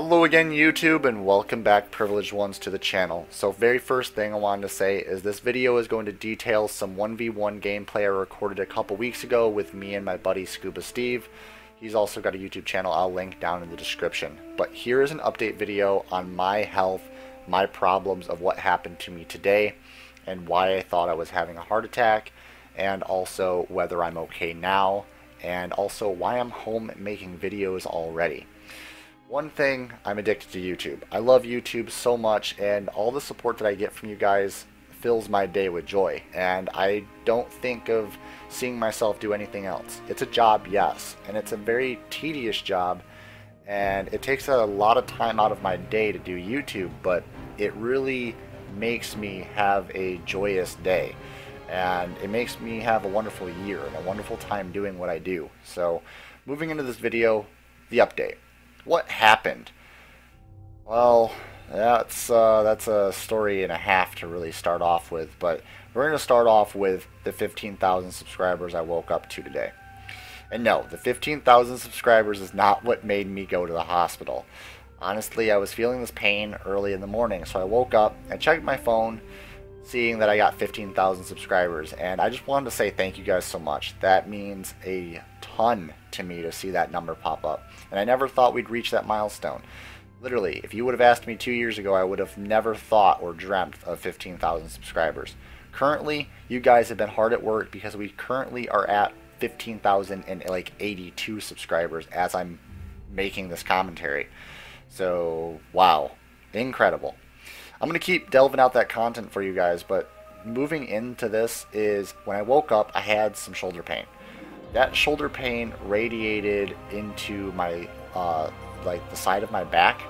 Hello again YouTube, and welcome back privileged ones to the channel. So very first thing I wanted to say is this video is going to detail some 1v1 gameplay I recorded a couple weeks ago with me and my buddy Scuba Steve. He's also got a YouTube channel I'll link down in the description. But here is an update video on my health, my problems of what happened to me today, and why I thought I was having a heart attack, and also whether I'm okay now, and also why I'm home making videos already. One thing, I'm addicted to YouTube. I love YouTube so much, and all the support that I get from you guys fills my day with joy, and I don't think of seeing myself do anything else. It's a job, yes, and it's a very tedious job, and it takes a lot of time out of my day to do YouTube, but it really makes me have a joyous day, and it makes me have a wonderful year and a wonderful time doing what I do. So, moving into this video, the update. What happened? Well, that's a story and a half to really start off with, but we're going to start off with the 15,000 subscribers I woke up to today. And no, the 15,000 subscribers is not what made me go to the hospital. Honestly, I was feeling this pain early in the morning, so I woke up, I checked my phone, seeing that I got 15,000 subscribers, and I just wanted to say thank you guys so much. That means a ton to me to see that number pop up, and I never thought we'd reach that milestone. Literally, if you would have asked me 2 years ago, I would have never thought or dreamt of 15,000 subscribers. Currently, you guys have been hard at work because we currently are at 15,082 subscribers as I'm making this commentary. So, wow, incredible. I'm going to keep delving out that content for you guys, but moving into this is when I woke up, I had some shoulder pain. That shoulder pain radiated into my, like the side of my back,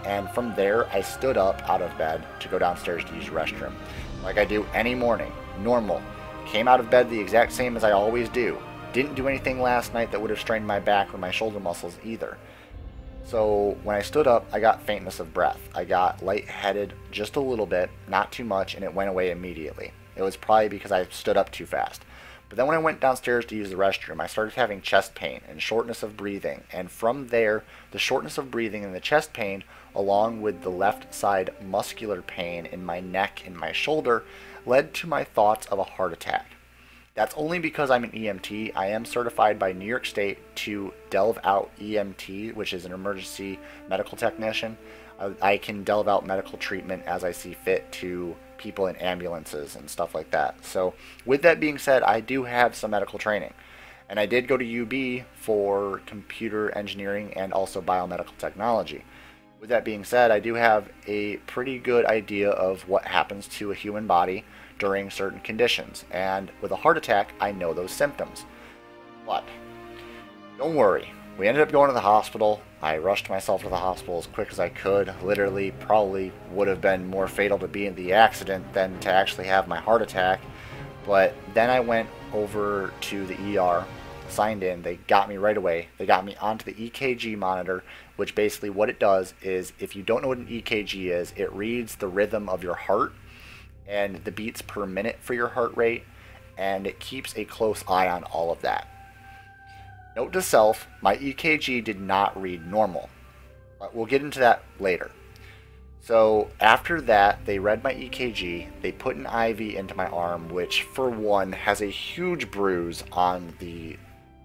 and from there I stood up out of bed to go downstairs to use the restroom. Like I do any morning, normal. Came out of bed the exact same as I always do. Didn't do anything last night that would have strained my back or my shoulder muscles either. So when I stood up, I got faintness of breath. I got lightheaded just a little bit, not too much, and it went away immediately. It was probably because I stood up too fast. But then when I went downstairs to use the restroom, I started having chest pain and shortness of breathing. And from there, the shortness of breathing and the chest pain, along with the left side muscular pain in my neck and my shoulder, led to my thoughts of a heart attack. That's only because I'm an EMT. I am certified by New York State to delve out EMT, which is an emergency medical technician. I can delve out medical treatment as I see fit to people in ambulances and stuff like that. So with that being said, I do have some medical training. And I did go to UB for computer engineering and also biomedical technology. With that being said, I do have a pretty good idea of what happens to a human body during certain conditions, and with a heart attack, I know those symptoms. But don't worry, we ended up going to the hospital. I rushed myself to the hospital as quick as I could. Literally, probably would have been more fatal to be in the accident than to actually have my heart attack. But then I went over to the ER, signed in. They got me right away. They got me onto the EKG monitor, which basically what it does is, if you don't know what an EKG is, it reads the rhythm of your heart and the beats per minute for your heart rate, and it keeps a close eye on all of that. Note to self, my EKG did not read normal, but we'll get into that later. So after that, they read my EKG, they put an IV into my arm, which for one has a huge bruise on the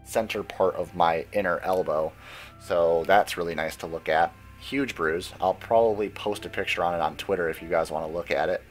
center part of my inner elbow, so that's really nice to look at. Huge bruise. I'll probably post a picture on it on Twitter if you guys want to look at it.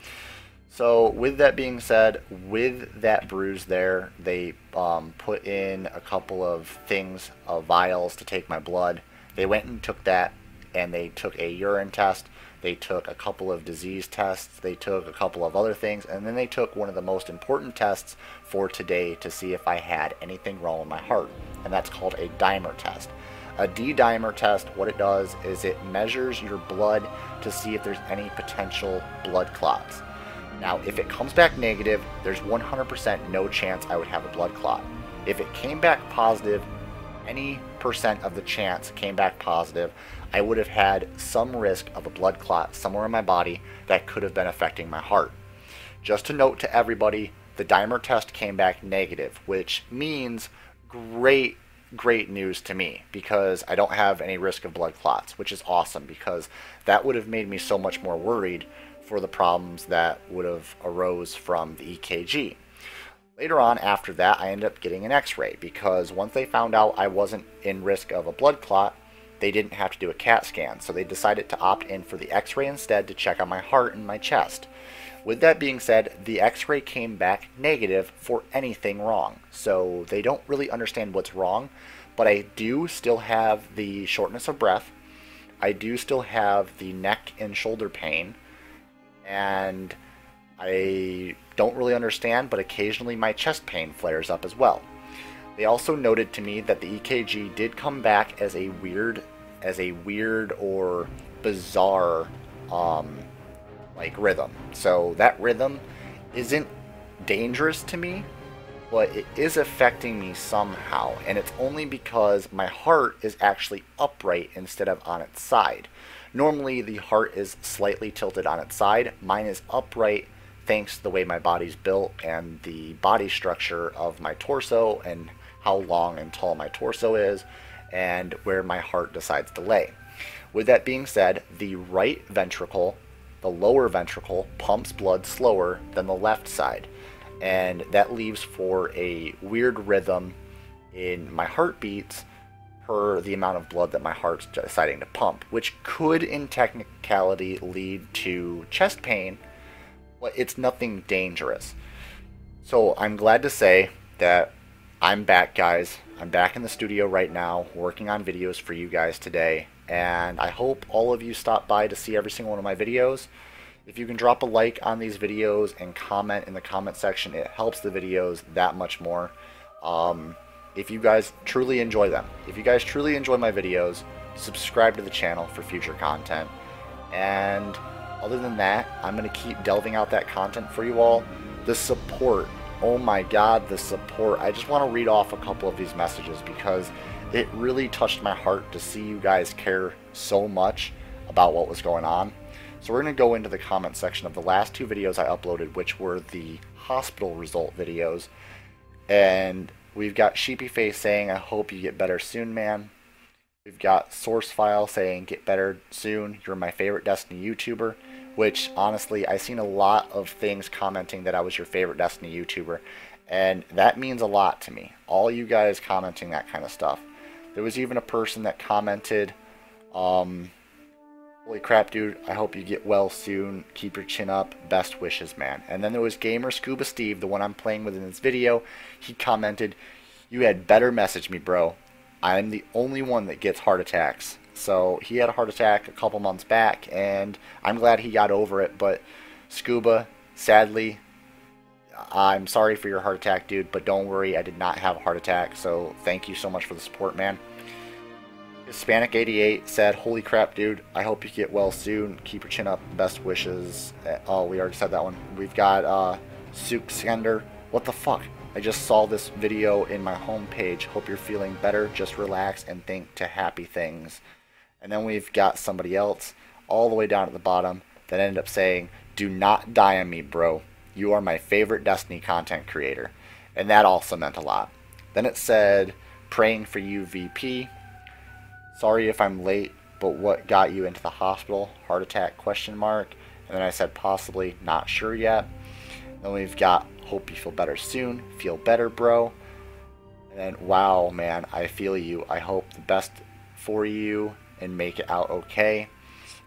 So with that being said, with that bruise there, they put in a couple of things, vials to take my blood. They went and took that, and they took a urine test. They took a couple of disease tests. They took a couple of other things, and then they took one of the most important tests for today to see if I had anything wrong with my heart, and that's called a dimer test. A D-dimer test, what it does is it measures your blood to see if there's any potential blood clots. Now, if it comes back negative, there's 100% no chance I would have a blood clot. If it came back positive, any percent of the chance came back positive, I would have had some risk of a blood clot somewhere in my body that could have been affecting my heart. Just to note to everybody, the dimer test came back negative, which means great great news to me because I don't have any risk of blood clots, which is awesome because that would have made me so much more worried for the problems that would have arose from the EKG. Later on, after that, I ended up getting an x-ray because once they found out I wasn't in risk of a blood clot, they didn't have to do a CAT scan, so they decided to opt in for the x-ray instead to check on my heart and my chest. With that being said, the x-ray came back negative for anything wrong, so they don't really understand what's wrong, but I do still have the shortness of breath, I do still have the neck and shoulder pain, and I don't really understand, but occasionally my chest pain flares up as well. They also noted to me that the EKG did come back as a weird or bizarre like rhythm. So that rhythm isn't dangerous to me, but it is affecting me somehow, and it's only because my heart is actually upright instead of on its side. Normally the heart is slightly tilted on its side. Mine is upright thanks to the way my body's built and the body structure of my torso and how long and tall my torso is and where my heart decides to lay. With that being said, the right ventricle, the lower ventricle, pumps blood slower than the left side, and that leaves for a weird rhythm in my heartbeats per the amount of blood that my heart's deciding to pump, which could in technicality lead to chest pain, but it's nothing dangerous. So I'm glad to say that I'm back, guys. I'm back in the studio right now working on videos for you guys today, and I hope all of you stop by to see every single one of my videos. If you can drop a like on these videos and comment in the comment section, it helps the videos that much more. If you guys truly enjoy them, if you guys truly enjoy my videos, subscribe to the channel for future content. And other than that, I'm going to keep delving out that content for you all. The support, oh my god, the support. I just want to read off a couple of these messages because it really touched my heart to see you guys care so much about what was going on. So we're going to go into the comment section of the last two videos I uploaded, which were the hospital result videos. And we've got Sheepy Face saying, I hope you get better soon, man. We've got Source File saying, get better soon, you're my favorite Destiny YouTuber. Which, honestly, I've seen a lot of things commenting that I was your favorite Destiny YouTuber. And that means a lot to me. All you guys commenting that kind of stuff. There was even a person that commented, holy crap, dude, I hope you get well soon. Keep your chin up. Best wishes, man. And then there was Gamer Scuba Steve, the one I'm playing with in this video. He commented, you had better message me, bro. I'm the only one that gets heart attacks. So he had a heart attack a couple months back, and I'm glad he got over it. But Scuba, sadly, I'm sorry for your heart attack, dude, but don't worry, I did not have a heart attack. So thank you so much for the support, man. Hispanic88 said, holy crap, dude, I hope you get well soon. Keep your chin up. Best wishes. Oh, we already said that one. We've got Sook Skender. What the fuck? I just saw this video in my homepage. Hope you're feeling better. Just relax and think to happy things. And then we've got somebody else all the way down at the bottom that ended up saying, do not die on me, bro. You are my favorite Destiny content creator. And that also meant a lot. Then it said, praying for you, VP. Sorry if I'm late, but what got you into the hospital? Heart attack, question mark. And then I said, possibly, not sure yet. Then we've got, hope you feel better soon. Feel better, bro. And then, wow, man, I feel you. I hope the best for you and make it out okay.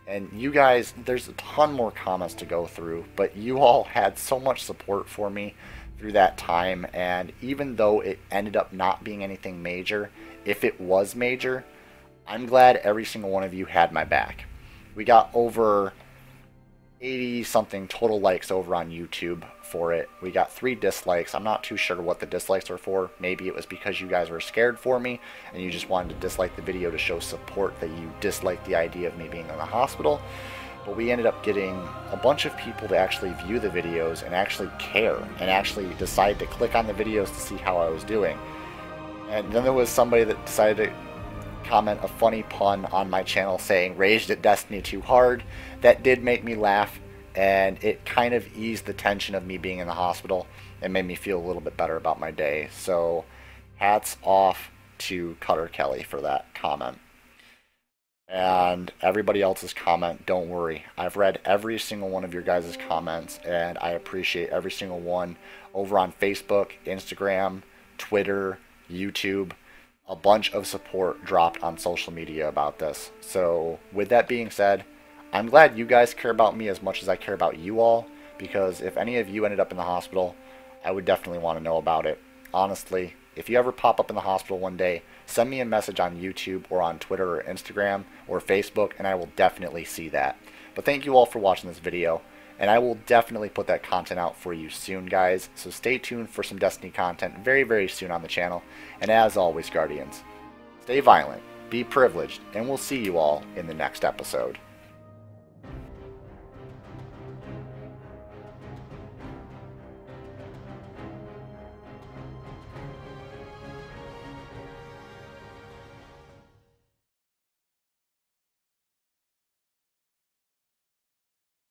And you guys, there's a ton more comments to go through, but you all had so much support for me through that time. And even though it ended up not being anything major, if it was major, I'm glad every single one of you had my back. We got over 80 something total likes over on YouTube for it. We got 3 dislikes. I'm not too sure what the dislikes were for. Maybe it was because you guys were scared for me and you just wanted to dislike the video to show support that you disliked the idea of me being in the hospital. But we ended up getting a bunch of people to actually view the videos and actually care and actually decide to click on the videos to see how I was doing. And then there was somebody that decided to comment a funny pun on my channel saying raged at Destiny too hard. That did make me laugh, and it kind of eased the tension of me being in the hospital and made me feel a little bit better about my day. So hats off to Cutter Kelly for that comment. And everybody else's comment, don't worry. I've read every single one of your guys' comments, and I appreciate every single one over on Facebook, Instagram, Twitter, YouTube. A bunch of support dropped on social media about this. So with that being said, I'm glad you guys care about me as much as I care about you all, because if any of you ended up in the hospital, I would definitely want to know about it. Honestly, if you ever pop up in the hospital one day, send me a message on YouTube or on Twitter or Instagram or Facebook, and I will definitely see that. But thank you all for watching this video, and I will definitely put that content out for you soon, guys. So stay tuned for some Destiny content very, very soon on the channel. And as always, Guardians, stay violent, be privileged, and we'll see you all in the next episode.